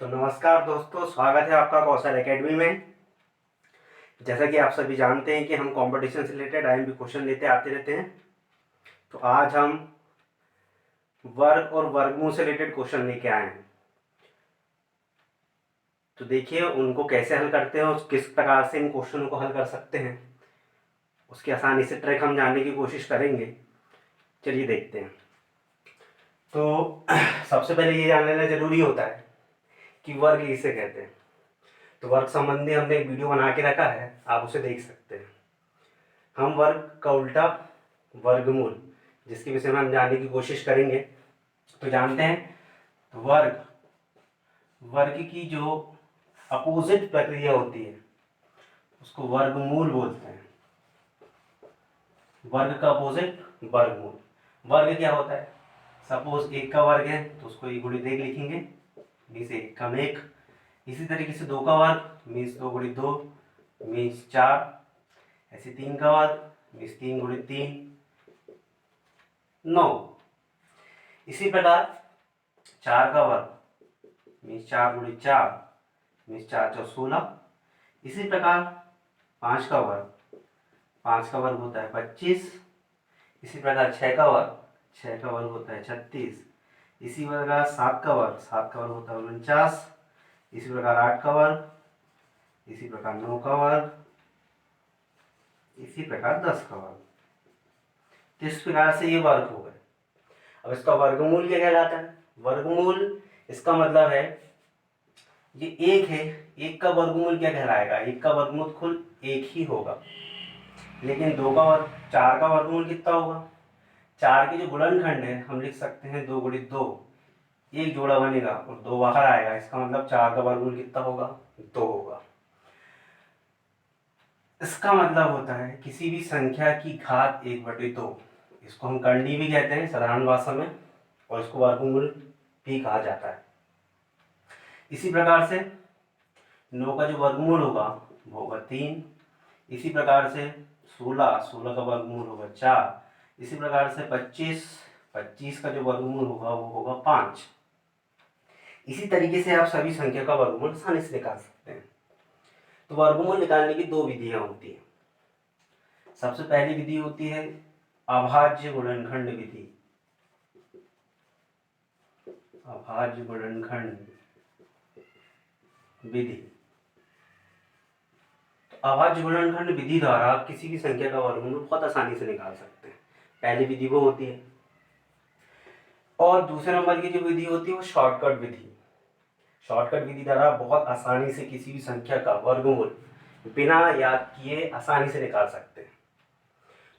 तो नमस्कार दोस्तों, स्वागत है आपका कौशल एकेडमी में। जैसा कि आप सभी जानते हैं कि हम कंपटीशन से रिलेटेड आईएमपी क्वेश्चन लेते आते रहते हैं। तो आज हम वर्ग और वर्गमूल से रिलेटेड क्वेश्चन लेके आए हैं। तो देखिए उनको कैसे हल करते हैं और किस प्रकार से इन क्वेश्चनों को हल कर सकते हैं, उसकी आसानी से ट्रिक हम जानने की कोशिश करेंगे। चलिए देखते हैं। तो सबसे पहले ये जान लेना जरूरी होता है कि वर्ग किसे कहते हैं। तो वर्ग संबंधी हमने एक वीडियो बना के रखा है, आप उसे देख सकते हैं। हम वर्ग का उल्टा वर्गमूल, जिसके विषय में हम जानने की कोशिश करेंगे। तो जानते हैं, तो वर्ग की जो अपोजिट प्रक्रिया होती है उसको वर्गमूल बोलते हैं। वर्ग का अपोजिट वर्गमूल। वर्ग क्या होता है? सपोज एक का वर्ग है तो उसको एक गुणित एक लिखेंगे, मीन्स एक कम एक। इसी तरीके से दो का वर्ग मीन्स दो गुणित दो मीन्स चार। ऐसे तीन का वर्ग मीन्स तीन गुणित तीन नौ। इसी प्रकार चार का वर्ग मीन्स चार गुणित चार मीन्स चार चौ 16। इसी प्रकार पाँच का वर्ग होता है 25। इसी प्रकार छः का वर्ग होता है 36। इसी प्रकार सात का वर्ग होता है 49। इसी प्रकार आठ का वर्ग, इसी प्रकार नौ का वर्ग, इसी प्रकार 10 का वर्ग। तो इस प्रकार से ये वर्ग हो गए। अब इसका वर्गमूल क्या कहलाता है? वर्गमूल इसका मतलब है ये एक है, एक का वर्गमूल क्या कहलाएगा? एक का वर्गमूल कुल एक ही होगा। लेकिन चार का वर्गमूल कितना होगा? चार के जो गुणनखंड है हम लिख सकते हैं दो गुणित दो। एक जोड़ा बनेगा और दो बाहर आएगा, इसका मतलब चार का वर्गमूल कितना होगा? दो होगा। इसका मतलब होता है किसी भी संख्या की घात 1/2। इसको हम करनी भी कहते हैं साधारण भाषा में, और इसको वर्गमूल भी कहा जाता है। इसी प्रकार से 9 का जो वर्गमूल होगा वो होगा 3। इसी प्रकार से 16 का वर्गमूल होगा 4। इसी प्रकार से 25 का जो वर्गमूल होगा वो होगा 5। इसी तरीके से आप सभी संख्या का वर्गमूल आसानी से निकाल सकते हैं। तो वर्गमूल निकालने की दो विधियां होती हैं। सबसे पहली विधि होती है अभाज्य गुणनखंड विधि। अभाज्य गुणनखंड विधि। तो अभाज्य गुणनखंड विधि द्वारा आप किसी भी संख्या का वर्गमूल बहुत आसानी से निकाल सकते हैं। पहली विधि वो होती है। और दूसरे नंबर की जो विधि होती है वो शॉर्टकट विधि। शॉर्टकट विधि द्वारा बहुत आसानी से किसी भी संख्या का वर्गमूल बिना याद किए आसानी से निकाल सकते हैं।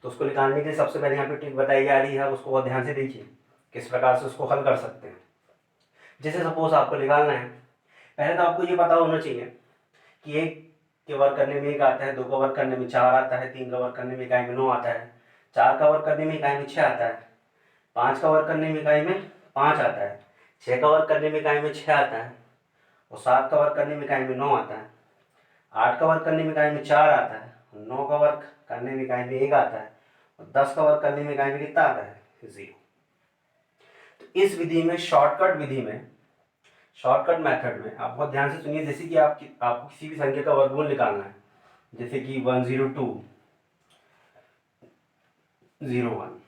तो उसको निकालने के लिए सबसे पहले यहाँ पे ट्रिक बताई जा रही है, उसको बहुत ध्यान से देखिए किस प्रकार से उसको हल कर सकते हैं। जैसे सपोज आपको निकालना है, पहले तो आपको ये पता होना चाहिए कि एक के वर्ग करने में एक आता है, दो का वर्ग करने में चार आता है, तीन का वर्ग करने में इकाई में 9 आता है, चार का वर्ग करने में इकाई में 6 आता है, पाँच का वर्ग करने में इकाई में 5 आता है, छः का वर्ग करने में इकाई में 6 आता है, और सात का वर्ग करने में इकाई में 9 आता है, आठ का वर्ग करने में इकाई में 4 आता है, नौ का वर्ग करने में इकाई में 1 आता है, और 10 का वर्ग करने में इकाई में कितना आता है? 0। तो इस विधि में शॉर्टकट मेथड में आप बहुत ध्यान से सुनिए। जैसे कि आपको किसी भी संख्या का वर्गमूल निकालना है, जैसे कि 10201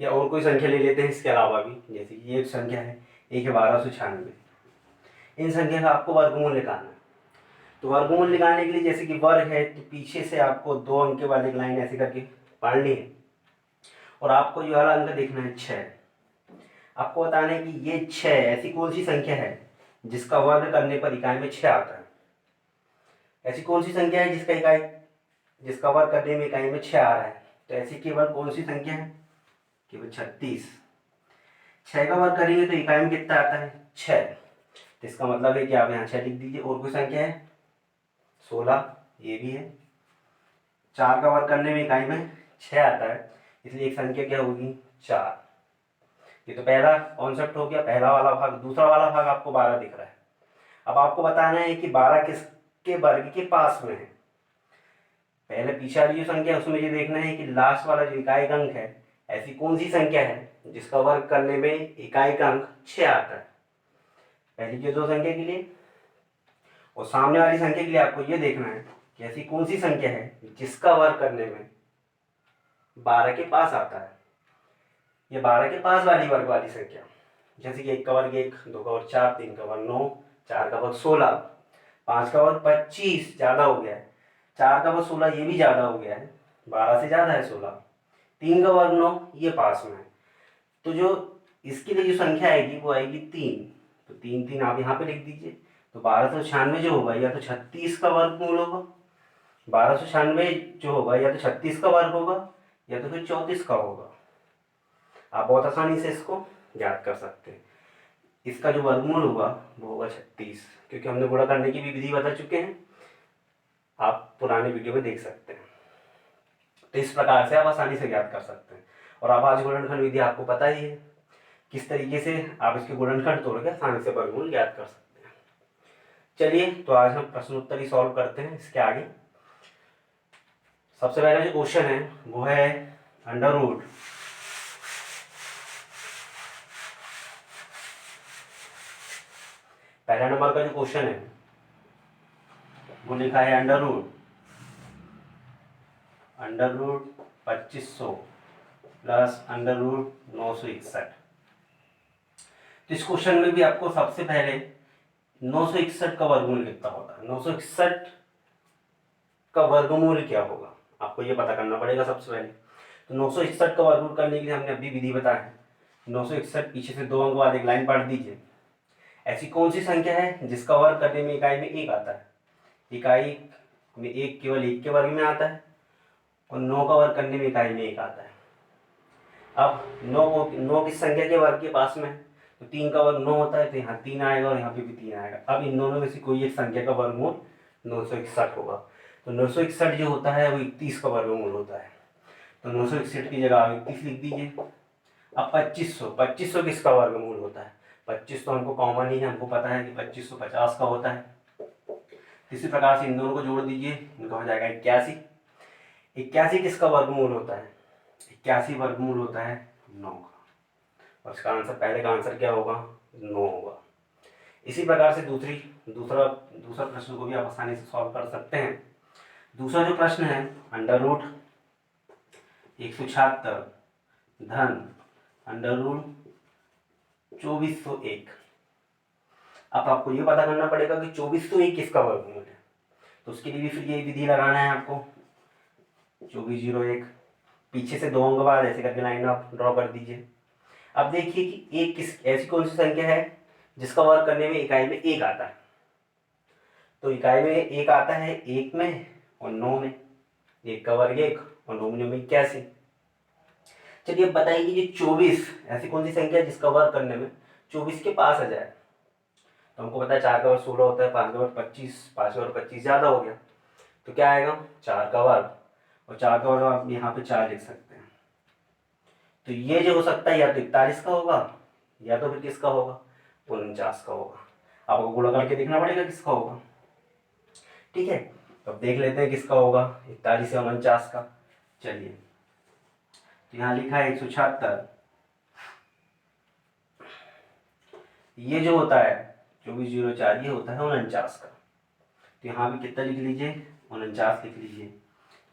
या और कोई संख्या ले लेते हैं इसके अलावा भी, जैसे कि ये एक संख्या है, एक है 1296। इन संख्या का आपको वर्गमूल निकालना है। तो वर्गमूल निकालने के लिए जैसे कि वर्ग है तो पीछे से आपको 2 अंक वाली एक लाइन ऐसे करके पढ़नी है, और आपको जो वाला अंक देखना है 6। आपको बताना है कि ये 6 ऐसी कौन सी संख्या है जिसका वर्ग करने पर इकाई में 6 आता है। ऐसी कौन सी संख्या है जिसका वर्ग करने में इकाई में 6 आ रहा है? तो ऐसी केवल कौन सी संख्या है? केवल 36। 6 का वर्ग करेंगे तो इकाई में कितना आता है? 6। तो इसका मतलब है कि आप यहाँ 6 लिख दीजिए। और कोई संख्या है? 16, ये भी है। 4 का वर्ग करने में इकाई में 6 आता है, इसलिए एक संख्या क्या होगी? 4। ये तो पहला कॉन्सेप्ट हो गया, पहला वाला भाग। दूसरा वाला भाग आपको 12 दिख रहा है। अब आपको बताना है कि 12 किसके वर्ग के पास में है। पहले पीछे वाली जो संख्या है उसमें ये देखना है कि लास्ट वाला जो इकाई अंक है, ऐसी कौन सी संख्या है जिसका वर्ग करने में इकाई का अंक 6 आता है। पहली के दो संख्या के लिए, और सामने वाली संख्या के लिए आपको ये देखना है कि ऐसी कौन सी संख्या है जिसका वर्ग करने में 12 के पास आता है। ये 12 के पास वाली वर्ग वाली संख्या, जैसे कि 1 का वर्ग 1, 2 का वर्ग 4, 3 का वर्ग 9, 4 का वर्ग 16, 5 का वर्ग 25, ज़्यादा हो गया है, 4 का वर्ग 16 ये भी ज़्यादा हो गया है, 12 से ज़्यादा है 16, 3 का वर्ग 9 ये पास में है। तो जो इसके लिए जो संख्या आएगी वो आएगी 3, तो 3 3 आप यहाँ पे लिख दीजिए। तो 1296 जो होगा या तो 36 का वर्गमूल होगा, 1296 जो होगा या तो 36 का वर्ग होगा या तो फिर 34 का होगा। आप बहुत आसानी से इसको याद कर सकते हैं। इसका जो वर्गमूल होगा वो होगा 36, क्योंकि हमने गुणा करने की भी विधि बता चुके हैं, आप पुराने वीडियो में देख सकते हैं। तो इस प्रकार से आप आसानी से याद कर सकते हैं। और अभाज्य गुणनखंड विधि आपको पता ही है, किस तरीके से आप इसके गुणनखंड तोड़ के आसानी से वर्गमूल याद कर सकते हैं। चलिए, तो आज हम प्रश्नोत्तरी सॉल्व करते हैं इसके आगे। सबसे पहला जो क्वेश्चन है वो है अंडर रूट पहला नंबर का जो क्वेश्चन है वो लिखा है under root 2500 plus under root 961। तो इस क्वेश्चन में भी आपको सबसे पहले 961 का वर्गमूल कितना होता है, 961 का वर्गमूल क्या होगा आपको ये पता करना पड़ेगा सबसे पहले। तो 961 का वर्गमूल करने के लिए हमने अभी विधि बताया है। 961 पीछे से 2 अंक बाद एक लाइन पढ़ दीजिए। ऐसी कौन सी संख्या है जिसका वर्ग करने में इकाई में 1 आता है, इकाई में 1 केवल 1 के वर्ग में आता है, और 9 का वर्ग करने में इकाई में 1 आता है। अब 9 किस संख्या के वर्ग के पास में है, तो 3 का वर्ग 9 होता है, तो यहाँ 3 आएगा और यहाँ पे भी 3 आएगा। अब इन दोनों में से कोई एक संख्या का वर्गमूल 961 होगा। तो 961 जो होता है वो 31 का वर्गमूल होता है। तो 961 की जगह आप 31 लिख दीजिए। अब 2500 किसका वर्गमूल होता है, 25 तो हमको कॉमन ही है, हमको पता है कि 2550 का होता है। इसी प्रकार से इन दोनों को जोड़ दीजिए, इनका हो जाएगा 81। 81 किसका वर्गमूल होता है, 81 वर्गमूल होता है 9 का, और इसका आंसर, पहले का आंसर क्या होगा, 9 होगा। इसी प्रकार से दूसरा प्रश्न को भी आप आसानी से सॉल्व कर सकते हैं। दूसरा जो प्रश्न है अंडर रूट 176 धन अंडर रूट 2401। अब आपको ये पता करना पड़ेगा कि 2401 किसका वर्गमूल है। तो उसके लिए भी फिर ये विधि लगाना है आपको। 2401 पीछे से 2 अंक बाद ऐसे करके लाइन आप ड्रॉ कर दीजिए। अब देखिए कि एक ऐसी कौन सी संख्या है जिसका वर्ग करने में इकाई में 1 आता है। तो इकाई में 1 आता है 1 में और 9 में, 1 का वर्ग 1 और 9 में 81। चलिए अब बताइए कि ये 24 ऐसी कौन सी संख्या है जिसका वर्ग करने में 24 के पास आ जाए। तो हमको पता है 4 का वर्ग 16 होता है, 5 का वर्ग 25, 5 का वर्ग 25 ज़्यादा हो गया, तो क्या आएगा 4 का वर्ग, और 4 का वर्ग आप यहाँ पे 4 लिख सकते हैं। तो ये जो हो सकता है या तो 41 का होगा या तो फिर किसका होगा, 49 का होगा। आपको गुणा करके देखना पड़ेगा किसका होगा। ठीक है, तो अब देख लेते हैं किसका होगा, 41 या 49 का। चलिए, तो यहाँ लिखा है 176, ये जो होता है 2404 ये होता है 49 का। तो यहाँ पे कितना लिख लीजिए, 49 लिख लीजिए।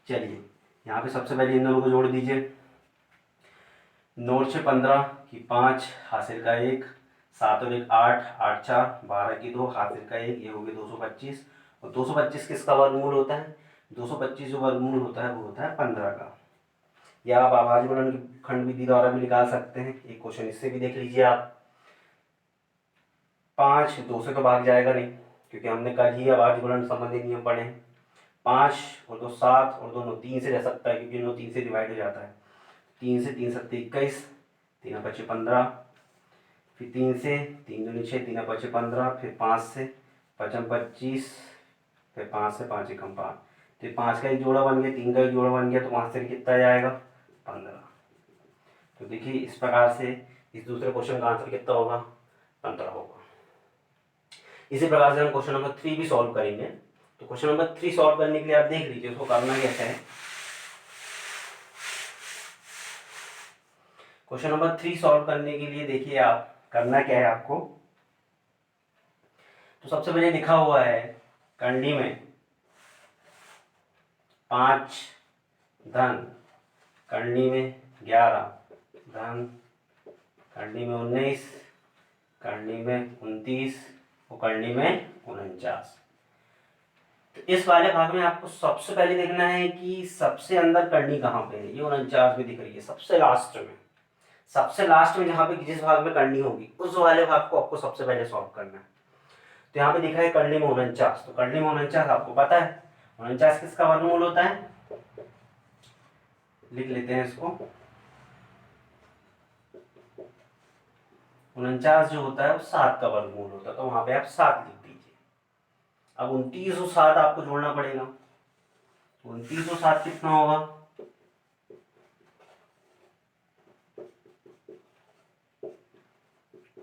चलिए, यहाँ पे सबसे पहले इन दोनों को जोड़ दीजिए। 9 से 15 की 5 हासिल का 1, 7 और 1 8, 8 4 12 की 2 हासिल का 1, ये हो गया 225। और 225 किसका वर्गमूल होता है, 225 जो वर्गमूल होता है वो होता है 15 का। या आप अभाज्य गुणनखंड विधि द्वारा भी निकाल सकते हैं। एक क्वेश्चन इससे भी देख लीजिए आप। 5 2 से तो भाग जाएगा नहीं, क्योंकि हमने कल ही अभाज्य गुणन संबंधी नियम पढ़े हैं। 5 और 2 7 और 2 9 3 से रह सकता है, क्योंकि 9 3 से डिवाइड हो जाता है। 3 से 3 7 21, 3 5 15, फिर 3 से 3 2 6, 3 5 15, फिर 5 से 5 25, फिर 5 से 5 1 5, तो 5 का एक जोड़ा बन गया, 3 का एक जोड़ा बन गया, तो वहाँ से कितना जाएगा 15। तो देखिए इस प्रकार से इस दूसरे क्वेश्चन का आंसर कितना होगा, 15 होगा। इसी प्रकार से हम क्वेश्चन नंबर 3 भी सॉल्व करेंगे। तो क्वेश्चन नंबर 3 सॉल्व करने के लिए आप देख लीजिए उसको करना कैसे है। क्वेश्चन नंबर 3 सॉल्व करने के लिए देखिए आप करना क्या है आपको, तो सबसे पहले लिखा हुआ है करनी में 5 धन, करनी में 11 धन, करनी में 19, करनी में 29 और करनी में 49। तो इस वाले भाग में आपको सबसे पहले देखना है कि सबसे अंदर करनी कहाँ पे है। ये 49 में दिख रही है सबसे लास्ट में, सबसे लास्ट में जहाँ पे जिस भाग में करनी होगी उस वाले भाग को आपको सबसे पहले सॉल्व करना है। तो यहाँ पे दिखा है करनी में 49, तो करनी में 49 आपको पता है 49 किसका वर्गमूल होता है, लिख लेते हैं इसको। 49 जो होता है वो 7 का वर्गमूल होता है, तो वहां पे आप 7 लिख दीजिए। अब 29 और 7 आपको जोड़ना पड़ेगा, 29 और 7 कितना होगा,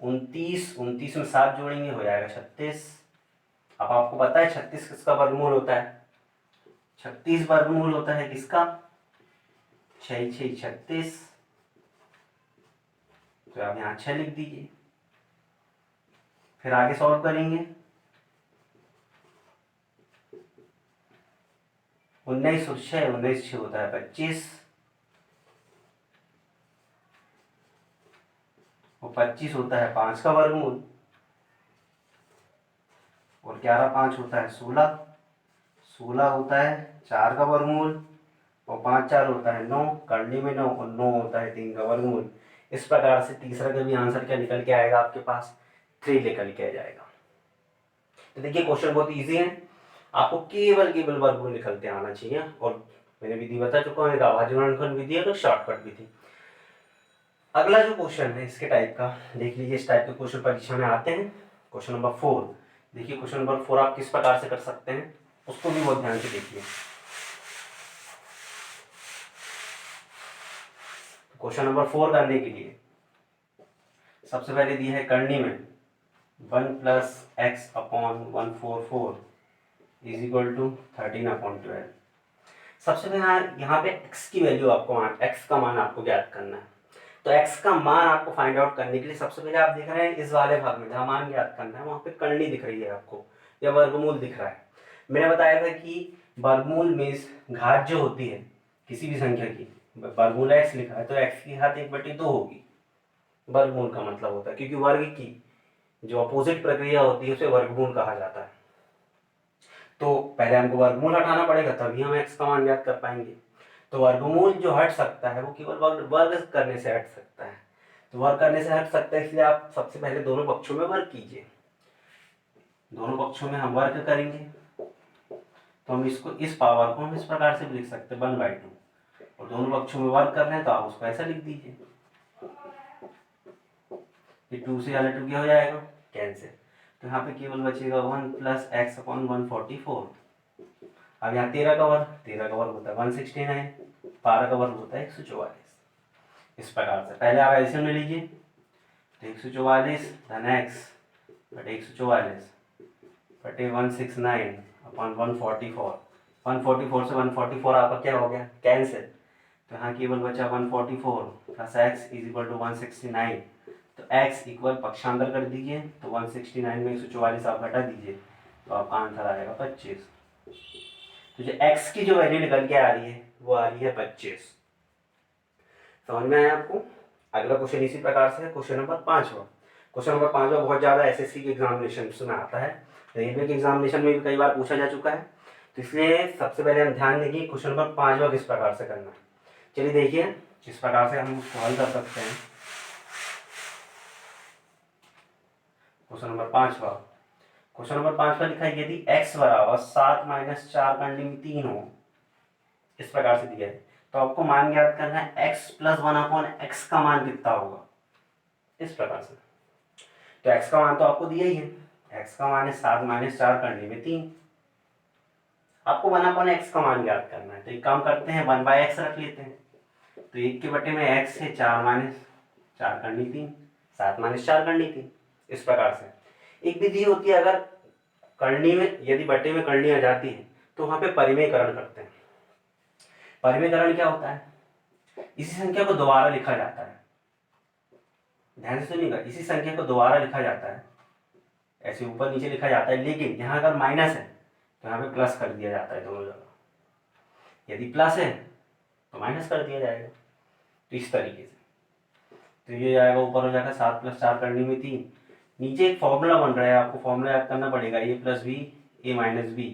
29 में 7 जोड़ेंगे हो जाएगा 36। अब आपको पता है 36 किसका वर्गमूल होता है, 36 वर्गमूल होता है किसका, 6 6 36। तो आप यहाँ 6 लिख दीजिए, फिर आगे सॉल्व करेंगे। 19 और 6, 19 6 होता है 25 और 25 होता है 5 का वर्गमूल और 11 5 होता है 16, 16 होता है 4 का वर्गमूल और 5 4 होता है 9, करनी में 9 और 9 होता है 3 का वर्गमूल। इस प्रकार से तीसरा का भी आंसर क्या निकल के आएगा आपके पास, 3 निकल के आ जाएगा। तो देखिए क्वेश्चन बहुत इजी है, आपको केवल वर्गमूल निकलते आना चाहिए। और मैंने विधि बता चुका हूँ, अभाज्य गुणनखंड विधि और शॉर्टकट विधि। अगला जो क्वेश्चन है इसके टाइप का देख लीजिए, इस टाइप के क्वेश्चन परीक्षा में आते हैं। क्वेश्चन नंबर 4 देखिए, क्वेश्चन नंबर 4 आप किस प्रकार से कर सकते हैं उसको भी बहुत ध्यान से देखिए। क्वेश्चन नंबर 4 करने के लिए सबसे पहले दिया है करनी में 1 + x/144 इज इक्वल टू 13/12। सबसे पहले यहाँ पे x की वैल्यू आपको, x का मान आपको ज्ञात करना है। तो x का मान आपको फाइंड आउट करने के लिए सबसे पहले आप देख रहे हैं इस वाले भाग में जहाँ मान ज्ञात करना है वहाँ पे करनी दिख रही है आपको या वर्गमूल दिख रहा है। मैंने बताया था कि वर्गमूल मीन्स घात जो होती है किसी भी संख्या की, वर्गमूल x लिखा है तो x की घात 1/2 होगी, वर्गमूल का मतलब होता है, क्योंकि वर्ग की जो अपोजिट प्रक्रिया होती है उसे वर्गमूल कहा जाता है। तो पहले हमको वर्गमूल हटाना पड़ेगा तभी हम x का मान ज्ञात कर पाएंगे। तो वर्गमूल जो हट सकता है वो केवल वर्ग करने से हट सकता है। तो वर्ग करने से हट सकता है, इसलिए आप सबसे पहले दोनों पक्षों में वर्ग कीजिए। दोनों पक्षों में हम वर्ग करेंगे तो हम इसको, इस पावर को हम इस प्रकार से भी लिख सकते हैं 1/2, और दोनों पक्षों में वर्ग कर रहे हैं तो आप उसको ऐसा लिख दीजिए। ये 2 से वाला 2 क्या हो जाएगा, कैंसिल। तो यहाँ पे केवल बचेगा 1 + x/144। अब यहाँ 13 का वर्ग होता है 169, 12 का वर्ग होता है 144। इस प्रकार से पहले आप एलसीएम ले लीजिए, तो 144 धन x बटे 144 बटे 169/144। 144 से 144 आपका क्या हो गया, कैंसिल। तो यहाँ केवल बचा 144 + x इज इक्वल टू 169। तो x इक्वल पक्षांतर कर दीजिए, तो 169 में 144 आप घटा दीजिए तो आपका आंसर आएगा 25। तो जो x की जो वैल्यू निकल के आ रही है वो आ रही है 25। समझ में आया आपको। अगला क्वेश्चन इसी प्रकार से है, क्वेश्चन नंबर 5वां। क्वेश्चन नंबर 5वां बहुत ज़्यादा एसएससी के एग्जामिनेशन में आता है, रेलवे के एग्जामिनेशन में भी कई बार पूछा जा चुका है। तो इसलिए सबसे पहले हम ध्यान देंगे क्वेश्चन नंबर 5वां किस प्रकार से करना है। चलिए देखिए किस प्रकार से हम उसको हल कर सकते हैं। क्वेश्चन नंबर 5वां, क्वेश्चन नंबर 5वां लिखा है यदि x बराबर 7 - 4 करने में 3 हो, इस प्रकार से दिया है, तो आपको मान ज्ञात करना है x + 1/x का मान कितना होगा, इस प्रकार से। तो x का मान तो आपको दिया ही है, x का मान है 7 - 4 करने में 3। आपको 1/x का मान ज्ञात करना है, तो एक काम करते हैं 1/x रख लेते हैं। तो 1 के बटे में x है 4 - 4 करनी 3, 7 - 4 करनी 3। इस प्रकार से एक विधि होती है, अगर करनी में यदि बटे में करनी आ जाती है तो वहां पे परिमेयकरण करते हैं। परिमेयकरण क्या होता है, इसी संख्या को दोबारा लिखा जाता है, ध्यान से सुनिएगा, इसी संख्या को दोबारा लिखा जाता है ऐसे ऊपर नीचे लिखा जाता है, लेकिन यहाँ अगर माइनस है तो यहाँ पे प्लस कर दिया जाता है दोनों जगह। यदि प्लस है तो माइनस कर दिया जाएगा। तो इस तरीके से तो ये जाएगा, ऊपर हो जाएगा 7 + 4 करने में 3। नीचे एक फॉर्मूला बन रहा है, आपको फॉर्मूला याद करना पड़ेगा, a + b a - b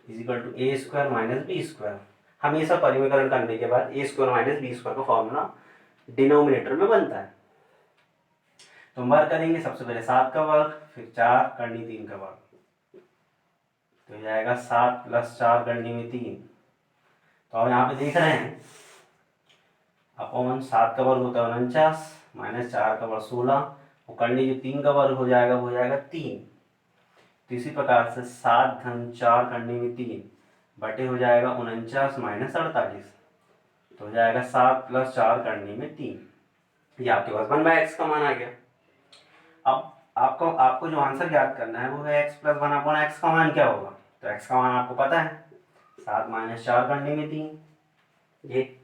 = a² - b²। हमेशा परिमेकरण करने के बाद a² - b² का फॉर्मूला डिनोमिनेटर में बनता है। तो हम वर्ग करेंगे, सबसे पहले 7 का वर्ग, फिर 4 करनी 3 का वर्ग, तो हो जाएगा 7 + 4 करने में 3। तो अब यहाँ पे देख रहे हैं अपॉन 7 का वर्ग होता है 49 - 4 का वर्ग 16, और करनी जो 3 का वर्ग हो जाएगा वो हो जाएगा 3। तो इसी प्रकार से 7 - 4 करने में 3 बटे हो जाएगा 49 - 48, तो हो जाएगा 7 + 4 करने में 3। ये आपके पास 1/x का मान आ गया। अब आपको जो आंसर ज्ञात करना है वो है x + 1/x का मान क्या होगा। तो x का मान आपको पता है, 7 - 4 करने में 3, ये।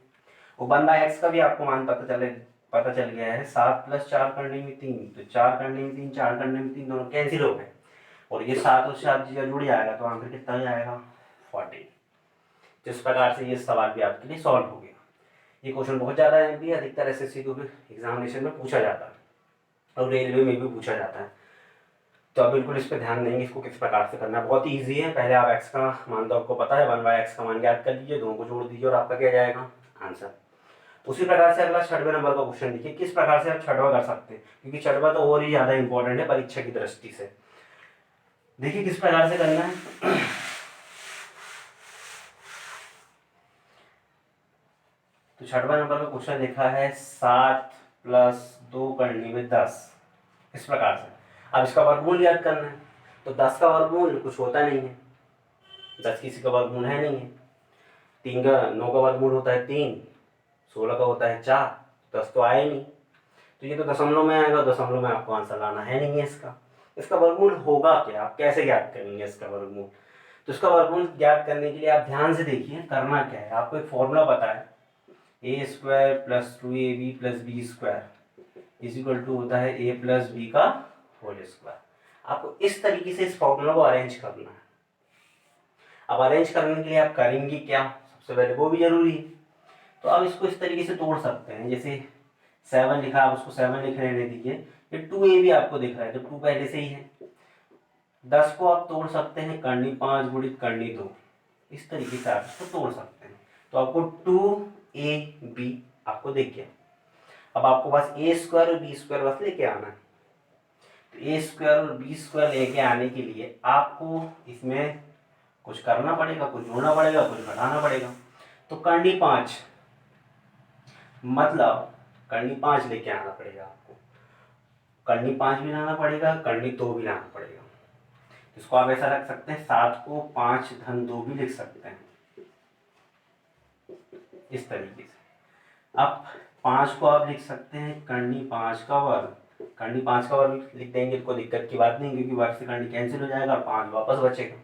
और 1/x का भी आपको मान पता चल गया है, 7 + 4 करने में 3, तो 4 करने में 3, 4 करने में 3 दोनों कैंसिल हो गए, और ये 7 और 7 जुड़ जाएगा, तो आंसर कितना हो जाएगा 14। तो इस प्रकार से ये सवाल भी आपके लिए सॉल्व हो गया। ये क्वेश्चन बहुत ज़्यादा एमपी अधिकतर एसएससी को भी एग्जामिनेशन में पूछा जाता है, और रेलवे में भी पूछा जाता है। तो आप बिल्कुल इस पर ध्यान देंगे, इसको किस प्रकार से करना है। बहुत ही ईजी है। पहले आप x का मान तो आपको पता है, 1/x का मान ज्ञात कर लीजिए, दोनों को जोड़ दीजिए और आपका क्या जाएगा आंसर। उसी प्रकार से अगला 6वें नंबर का क्वेश्चन देखिए, किस प्रकार से आप 6वां कर सकते हैं, क्योंकि 6वां तो और ही ज़्यादा इंपॉर्टेंट है परीक्षा की दृष्टि से। देखिए किस प्रकार से करना है। तो 6वां नंबर का क्वेश्चन लिखा है 7 + 2 करने में 10, इस प्रकार से। अब इसका वर्गमूल याद करना है, तो 10 का वर्गमूल कुछ होता नहीं है, 10 किसी का वर्गमूल है नहीं है। 9 का वर्गमूल होता है 3, 16 का होता है 4, 10 तो आए नहीं, तो ये तो दशमलव में आएगा, दशमलव में आपको आंसर लाना है नहीं है इसका वर्गमूल होगा क्या, आप कैसे ज्ञात करेंगे इसका वर्गमूल। तो इसका वर्गमूल ज्ञात करने के लिए आप ध्यान से देखिए करना क्या है। आपको एक फॉर्मूला पता है, a² + 2ab + b² होता है a + b का होल स्क्वायर। आपको इस तरीके से इस फॉर्मूला को अरेंज करना है। अब अरेंज करने के लिए आप करेंगे क्या, सबसे पहले वो भी जरूरी है। तो आप इसको इस तरीके से तोड़ सकते हैं, जैसे 7 लिखा, आप उसको 7 लिख रहने दीजिए। ये 2a भी आपको दिख रहा है, तो 2 पहले से ही है। 10 को आप तोड़ सकते हैं करनी 5 गुणित करनी 2, इस तरीके से आप इसको तोड़ सकते हैं। तो आपको 2ab आपको दिख गया। अब आपको बस a² और b² बस लेके आना है। तो a² और b² लेके आने के लिए आपको इसमें कुछ करना पड़ेगा, कुछ जोड़ना पड़ेगा, कुछ घटाना पड़ेगा। तो करनी 5 मतलब करनी 5 लेके आना पड़ेगा आपको, करनी 5 भी लाना पड़ेगा, करनी 2 भी लाना पड़ेगा। इसको आप ऐसा रख सकते हैं, 7 को 5 - 2 भी लिख सकते हैं इस तरीके से। अब 5 को आप लिख सकते हैं करनी 5 का वर्ग, करनी 5 का वर्ग लिख देंगे, कोई दिक्कत की बात नहीं, क्योंकि वर्ग से करनी कैंसिल हो जाएगा, 5 वापस बचेगा।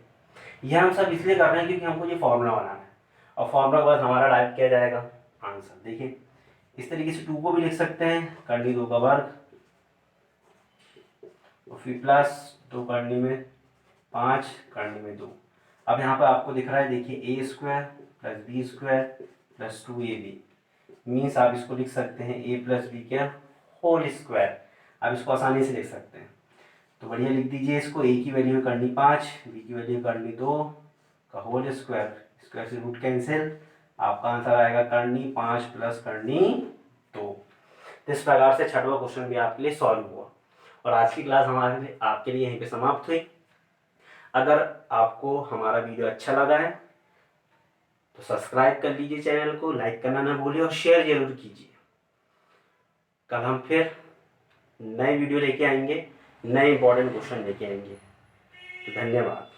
यह हम सब इसलिए कर रहे हैं क्योंकि हमको ये फॉर्मूला बनाना है, और फॉर्मूला के बाद हमारा टाइप किया जाएगा आंसर। देखिए इस तरीके से 2 को भी लिख सकते हैं करनी 2 का वर्ग, और फिर प्लस 2 करनी में 5 करनी में 2। अब यहाँ पर आपको दिख रहा है, देखिए a² + b² + 2ab मीन्स आप इसको लिख सकते हैं a + b के होल स्क्वायर। आप इसको आसानी से लिख सकते हैं, तो बढ़िया लिख दीजिए इसको। a की वैल्यू करनी 5, b की वैल्यू करनी 2 का होल स्क्वायर, स्क्वायर से रूट कैंसिल, आपका आंसर आएगा करनी 5 + करनी 2। इस प्रकार से 6वां क्वेश्चन भी आपके लिए सॉल्व हुआ, और आज की क्लास हमारे लिए आपके लिए यहीं पे समाप्त हुई। अगर आपको हमारा वीडियो अच्छा लगा है तो सब्सक्राइब कर लीजिए चैनल को, लाइक करना ना भूलिए और शेयर जरूर कीजिए। कल हम फिर नए वीडियो लेके आएंगे, नए इंपॉर्टेंट क्वेश्चन लेके आएंगे। तो धन्यवाद।